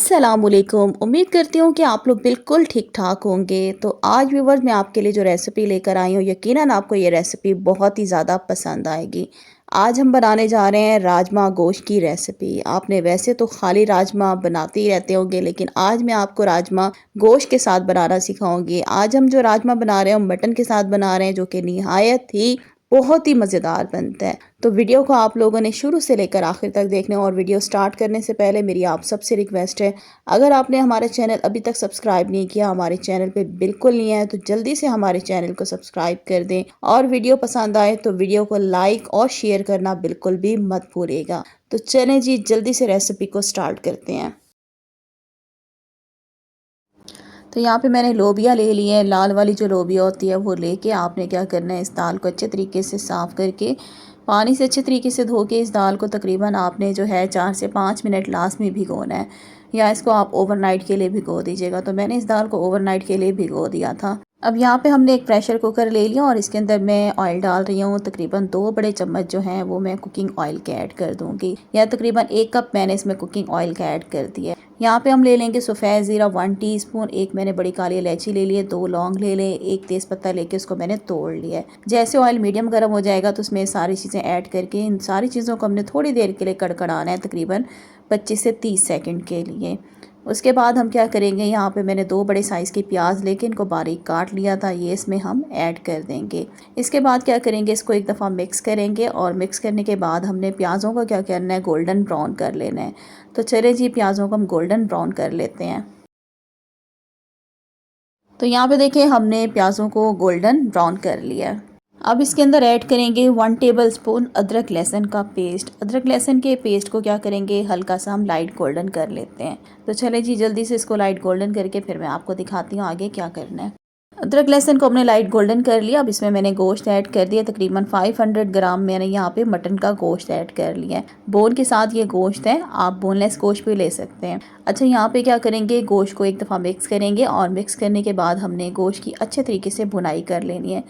अस्सलामुअलैकुम। उम्मीद करती हूँ कि आप लोग बिल्कुल ठीक ठाक होंगे। तो आज व्यूवर्स मैं आपके लिए जो रेसिपी लेकर आई हूँ, यकीनन आपको ये रेसिपी बहुत ही ज़्यादा पसंद आएगी। आज हम बनाने जा रहे हैं राजमा गोश्त की रेसिपी। आपने वैसे तो खाली राजमा बनाते ही रहते होंगे, लेकिन आज मैं आपको राजमा गोश्त के साथ बनाना सिखाऊंगी। आज हम जो राजमा बना रहे हैं मटन के साथ बना रहे हैं, जो कि निहायत ही बहुत ही मज़ेदार बनता है। तो वीडियो को आप लोगों ने शुरू से लेकर आखिर तक देखना। और वीडियो स्टार्ट करने से पहले मेरी आप सबसे रिक्वेस्ट है, अगर आपने हमारे चैनल अभी तक सब्सक्राइब नहीं किया, हमारे चैनल पे बिल्कुल नहीं है, तो जल्दी से हमारे चैनल को सब्सक्राइब कर दें। और वीडियो पसंद आए तो वीडियो को लाइक और शेयर करना बिल्कुल भी मत भूलिएगा। तो चलें जी, जल्दी से रेसिपी को स्टार्ट करते हैं। तो यहाँ पे मैंने लोबिया ले ली है। लाल वाली जो लोबिया होती है वो लेके आपने क्या करना है, इस दाल को अच्छे तरीके से साफ़ करके पानी से अच्छे तरीके से धो के इस दाल को तकरीबन आपने जो है 4 से 5 मिनट लाजमी भिगोना है, या इसको आप ओवरनाइट के लिए भिगो दीजिएगा। तो मैंने इस दाल को ओवरनाइट के लिए भिगो दिया था। अब यहाँ पे हमने एक प्रेशर कुकर ले लिया और इसके अंदर मैं ऑयल डाल रही हूँ। तकरीबन 2 बड़े चम्मच जो हैं वो मैं कुकिंग ऑयल के ऐड कर दूँगी, या तकरीबन 1 कप मैंने इसमें कुकिंग ऑयल का ऐड कर दिया है। यहाँ पे हम ले लेंगे सफ़ेद ज़ीरा 1 टीस्पून, एक मैंने बड़ी काली इलायची ले ली है, 2 लौंग ले लें, एक तेज़पत्ता लेके उसको मैंने तोड़ लिया है। जैसे ऑयल मीडियम गर्म हो जाएगा तो उसमें सारी चीज़ें ऐड करके इन सारी चीज़ों को हमने थोड़ी देर के लिए कड़कड़ाना है, तकरीबन 25 से 30 सेकंड के लिए। उसके बाद हम क्या करेंगे, यहाँ पे मैंने 2 बड़े साइज़ के प्याज लेके इनको बारीक काट लिया था, ये इसमें हम ऐड कर देंगे। इसके बाद क्या करेंगे, इसको एक दफ़ा मिक्स करेंगे और मिक्स करने के बाद हमने प्याज़ों को क्या करना है, गोल्डन ब्राउन कर लेना है। तो चले जी, प्याज़ों को हम गोल्डन ब्राउन कर लेते हैं। तो यहाँ पे देखिए हमने प्याज़ों को गोल्डन ब्राउन कर लिया है। अब इसके अंदर ऐड करेंगे 1 टेबलस्पून अदरक लहसुन का पेस्ट। अदरक लहसुन के पेस्ट को क्या करेंगे, हल्का सा हम लाइट गोल्डन कर लेते हैं। तो चले जी, जल्दी से इसको लाइट गोल्डन करके फिर मैं आपको दिखाती हूँ आगे क्या करना है। अदरक लहसुन को हमने लाइट गोल्डन कर लिया। अब इसमें मैंने गोश्त ऐड कर दिया, तकरीबन 500 ग्राम मैंने यहाँ पे मटन का गोश्त ऐड कर लिया है। बोन के साथ ये गोश्त है, आप बोनलेस गोश्त भी ले सकते हैं। अच्छा, यहाँ पे क्या करेंगे, गोश्त को एक दफ़ा मिक्स करेंगे और मिक्स करने के बाद हमने गोश्त की अच्छे तरीके से भुनाई कर लेनी है।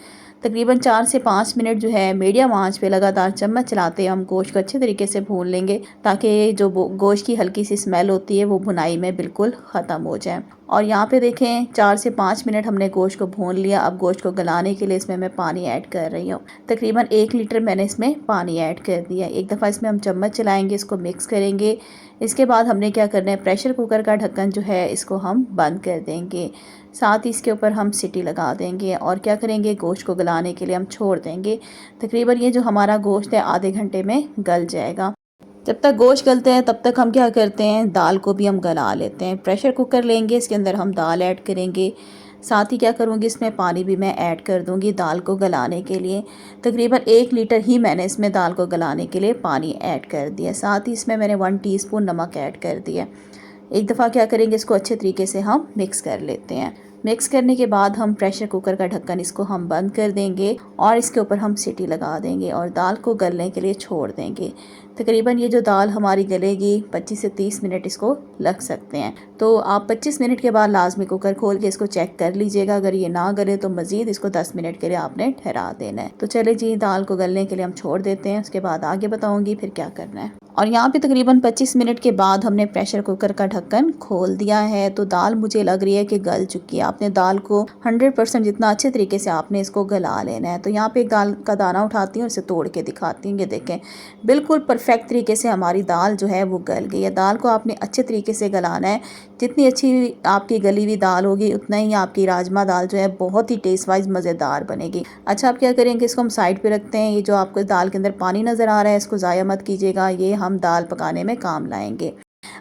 तकरीबन 4 से 5 मिनट जो है मीडियम आंच पे लगातार चम्मच चलाते हम गोश्त को अच्छे तरीके से भून लेंगे, ताकि जो गोश्त की हल्की सी स्मेल होती है वो भुनाई में बिल्कुल ख़त्म हो जाए। और यहाँ पे देखें 4 से 5 मिनट हमने गोश्त को भून लिया। अब गोश्त को गलाने के लिए इसमें मैं पानी ऐड कर रही हूँ। तकरीबन 1 लीटर मैंने इसमें पानी ऐड कर दिया। एक दफ़ा इसमें हम चम्मच चलाएंगे, इसको मिक्स करेंगे। इसके बाद हमने क्या करना है, प्रेशर कुकर का ढक्कन जो है इसको हम बंद कर देंगे। साथ ही इसके ऊपर हम सीटी लगा देंगे और क्या करेंगे, गोश्त को गलाने के लिए हम छोड़ देंगे। तकरीबन ये जो हमारा गोश्त है आधे घंटे में गल जाएगा। जब तक गोश्त गलते हैं तब तक हम क्या करते हैं, दाल को भी हम गला लेते हैं। प्रेशर कुकर लेंगे, इसके अंदर हम दाल ऐड करेंगे। साथ ही क्या करूँगी, इसमें पानी भी मैं ऐड कर दूँगी दाल को गलाने के लिए। तकरीबन 1 लीटर ही मैंने इसमें दाल को गलाने के लिए पानी ऐड कर दिया। साथ ही इसमें मैंने 1 टीस्पून नमक ऐड कर दिया। एक दफ़ा क्या करेंगे, इसको अच्छे तरीके से हम मिक्स कर लेते हैं। मिक्स करने के बाद हम प्रेशर कुकर का ढक्कन इसको हम बंद कर देंगे और इसके ऊपर हम सीटी लगा देंगे और दाल को गलने के लिए छोड़ देंगे। तकरीबन ये जो दाल हमारी गलेगी 25 से 30 मिनट इसको लग सकते हैं। तो आप 25 मिनट के बाद लाजमी कुकर खोल के इसको चेक कर लीजिएगा। अगर ये ना गले तो मज़ीद इसको 10 मिनट के लिए आपने ठहरा देना है। तो चले जी, दाल को गलने के लिए हम छोड़ देते हैं, उसके बाद आगे बताऊँगी फिर क्या करना है। और यहाँ पे तकरीबन 25 मिनट के बाद हमने प्रेशर कुकर का ढक्कन खोल दिया है। तो दाल मुझे लग रही है कि गल चुकी है। आपने दाल को 100% जितना अच्छे तरीके से आपने इसको गला लेना है। तो यहाँ पे एक दाल का दाना उठाती हूँ और इसे तोड़ के दिखाती हूँ। ये देखें, बिल्कुल परफेक्ट तरीके से हमारी दाल जो है वो गल गई है। दाल को आपने अच्छे तरीके से गलाना है। जितनी अच्छी आपकी गली हुई दाल होगी उतना ही आपकी राजमा दाल जो है बहुत ही टेस्ट वाइज मज़ेदार बनेगी। अच्छा, आप क्या करेंगे, इसको हम साइड पे रखते हैं। ये जो आपको दाल के अंदर पानी नज़र आ रहा है इसको ज़ाया मत कीजिएगा, ये हम दाल पकाने में काम लाएंगे।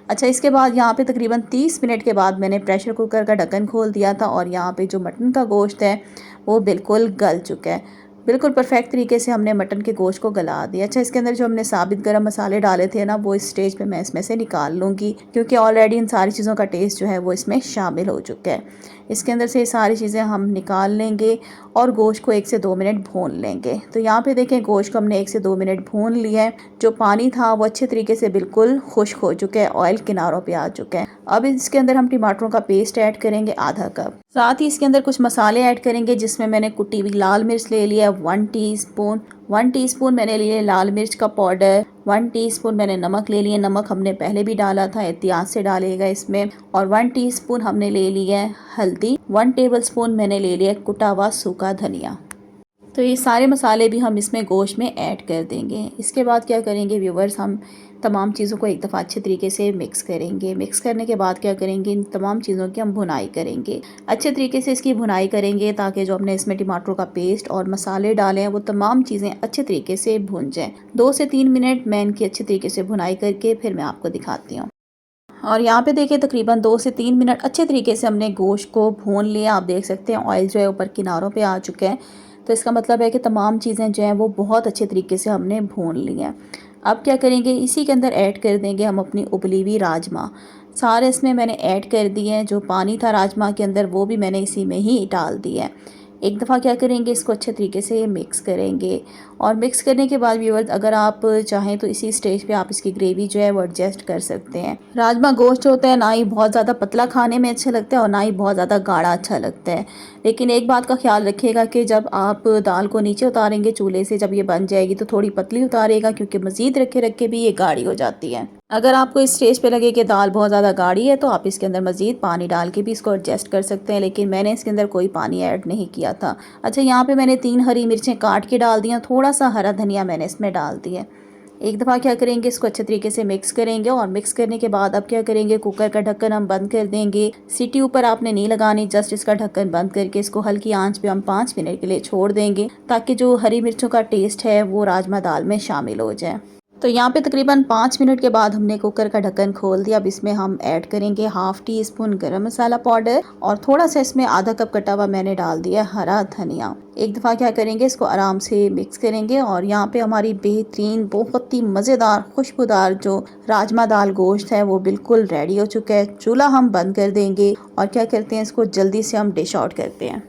अच्छा, इसके बाद यहाँ पे तकरीबन 30 मिनट के बाद मैंने प्रेशर कुकर का ढक्कन खोल दिया था और यहाँ पे जो मटन का गोश्त है वो बिल्कुल गल चुका है। बिल्कुल परफेक्ट तरीके से हमने मटन के गोश्त को गला दिया। अच्छा, इसके अंदर जो हमने साबित गरम मसाले डाले थे ना, वो इस स्टेज पे मैं इसमें से निकाल लूँगी, क्योंकि ऑलरेडी इन सारी चीज़ों का टेस्ट जो है वो इसमें शामिल हो चुका है। इसके अंदर से ये सारी चीज़ें हम निकाल लेंगे और गोश्त को 1 से 2 मिनट भून लेंगे। तो यहाँ पे देखें, गोश्त को हमने 1 से 2 मिनट भून लिया है। जो पानी था वो अच्छे तरीके से बिल्कुल खुश्क हो चुका है, ऑयल किनारों पे आ चुका है। अब इसके अंदर हम टमाटरों का पेस्ट ऐड करेंगे आधा कप। साथ ही इसके अंदर कुछ मसाले ऐड करेंगे, जिसमें मैंने कुटी हुई लाल मिर्च ले लिया 1 टीस्पून, 1 टीस्पून मैंने लिए लाल मिर्च का पाउडर, 1 टीस्पून मैंने नमक ले लिए, नमक हमने पहले भी डाला था, एहतियात से डालिएगा इसमें। और 1 टीस्पून हमने ले लिया है हल्दी, 1 टेबलस्पून मैंने ले लिया कुटा हुआ सूखा धनिया। तो ये सारे मसाले भी हम इसमें गोश्त में ऐड कर देंगे। इसके बाद क्या करेंगे व्यूवर्स, हम तमाम चीज़ों को एक दफ़ा अच्छे तरीके से मिक्स करेंगे। मिक्स करने के बाद क्या करेंगे, इन तमाम चीज़ों की हम भुनाई करेंगे। अच्छे तरीके से इसकी भुनाई करेंगे ताकि जो हमने इसमें टमाटर का पेस्ट और मसाले डाले हैं वो तमाम चीज़ें अच्छे तरीके से भुन जाएँ। 2 से 3 मिनट मैं इनकी अच्छे तरीके से भुनाई करके फिर मैं आपको दिखाती हूँ। और यहाँ पे देखिए तकरीबन 2 से 3 मिनट अच्छे तरीके से हमने गोश्त को भून लिया। आप देख सकते हैं ऑयल जो है ऊपर किनारों पे आ चुका है। तो इसका मतलब है कि तमाम चीज़ें जो हैं वो बहुत अच्छे तरीके से हमने भून ली हैं। अब क्या करेंगे, इसी के अंदर ऐड कर देंगे हम अपनी उबली हुई राजमा। सारे इसमें मैंने ऐड कर दिए हैं, जो पानी था राजमा के अंदर वो भी मैंने इसी में ही डाल दिया है। एक दफ़ा क्या करेंगे, इसको अच्छे तरीके से मिक्स करेंगे। और मिक्स करने के बाद व्यूअर्स, अगर आप चाहें तो इसी स्टेज पे आप इसकी ग्रेवी जो है वो एडजस्ट कर सकते हैं। राजमा गोश्त जो होता है ना ही बहुत ज़्यादा पतला खाने में अच्छा लगता है और ना ही बहुत ज़्यादा गाढ़ा अच्छा लगता है। लेकिन एक बात का ख्याल रखिएगा कि जब आप दाल को नीचे उतारेंगे चूल्हे से, जब ये बन जाएगी तो थोड़ी पतली उतारेगा, क्योंकि मज़ीद रखे रखे भी ये गाढ़ी हो जाती है। अगर आपको इस स्टेज पे लगे कि दाल बहुत ज़्यादा गाढ़ी है तो आप इसके अंदर मज़ीद पानी डाल के भी इसको एडजस्ट कर सकते हैं, लेकिन मैंने इसके अंदर कोई पानी ऐड नहीं किया था। अच्छा, यहाँ पे मैंने 3 हरी मिर्चें काट के डाल दी हैं, थोड़ा सा हरा धनिया मैंने इसमें डाल दिया है। एक दफ़ा क्या करेंगे, इसको अच्छे तरीके से मिक्स करेंगे। और मिक्स करने के बाद अब क्या करेंगे, कुकर का ढक्कन हम बंद कर देंगे। सीटी ऊपर आपने नहीं लगानी, जस्ट इसका ढक्कन बंद करके इसको हल्की आंच पे हम 5 मिनट के लिए छोड़ देंगे, ताकि जो हरी मिर्चों का टेस्ट है वो राजमा दाल में शामिल हो जाए। तो यहाँ पे तकरीबन 5 मिनट के बाद हमने कुकर का ढक्कन खोल दिया। अब इसमें हम ऐड करेंगे 1/2 टीस्पून गरम मसाला पाउडर और थोड़ा सा इसमें आधा कप कटा हुआ मैंने डाल दिया हरा धनिया। एक दफ़ा क्या करेंगे, इसको आराम से मिक्स करेंगे। और यहाँ पे हमारी बेहतरीन बहुत ही मज़ेदार खुशबूदार जो राजमा दाल गोश्त है वो बिल्कुल रेडी हो चुका है। चूल्हा हम बंद कर देंगे और क्या करते हैं, इसको जल्दी से हम डिश आउट करते हैं।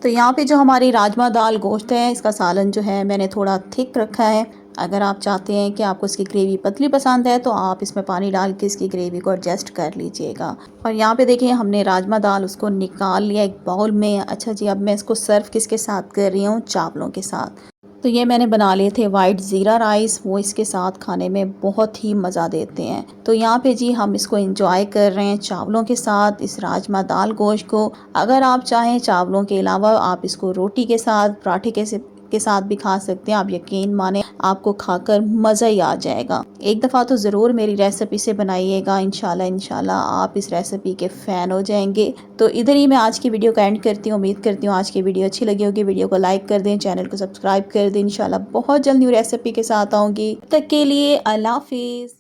तो यहाँ पे जो हमारी राजमा दाल गोश्त है, इसका सालन जो है मैंने थोड़ा थिक रखा है। अगर आप चाहते हैं कि आपको इसकी ग्रेवी पतली पसंद है तो आप इसमें पानी डाल के इसकी ग्रेवी को एडजस्ट कर लीजिएगा। और यहाँ पे देखिए हमने राजमा दाल उसको निकाल लिया एक बाउल में। अच्छा जी, अब मैं इसको सर्व किसके साथ कर रही हूँ, चावलों के साथ। तो ये मैंने बना लिए थे वाइट ज़ीरा राइस, वो इसके साथ खाने में बहुत ही मज़ा देते हैं। तो यहाँ पे जी हम इसको एंजॉय कर रहे हैं चावलों के साथ, इस राजमा दाल गोश्त को। अगर आप चाहें चावलों के अलावा आप इसको रोटी के साथ, पराठे के साथ भी खा सकते हैं। आप यकीन माने आपको खाकर मज़ा ही आ जाएगा। एक दफ़ा तो ज़रूर मेरी रेसिपी से बनाइएगा, इंशाल्लाह आप इस रेसिपी के फ़ैन हो जाएंगे। तो इधर ही मैं आज की वीडियो का एंड करती हूँ। उम्मीद करती हूँ आज की वीडियो अच्छी लगी होगी। वीडियो को लाइक कर दें, चैनल को सब्सक्राइब कर दें। इंशाल्लाह बहुत जल्द न्यू रेसिपी के साथ आऊँगी। तब तक के लिए अल्लाह हाफिज़।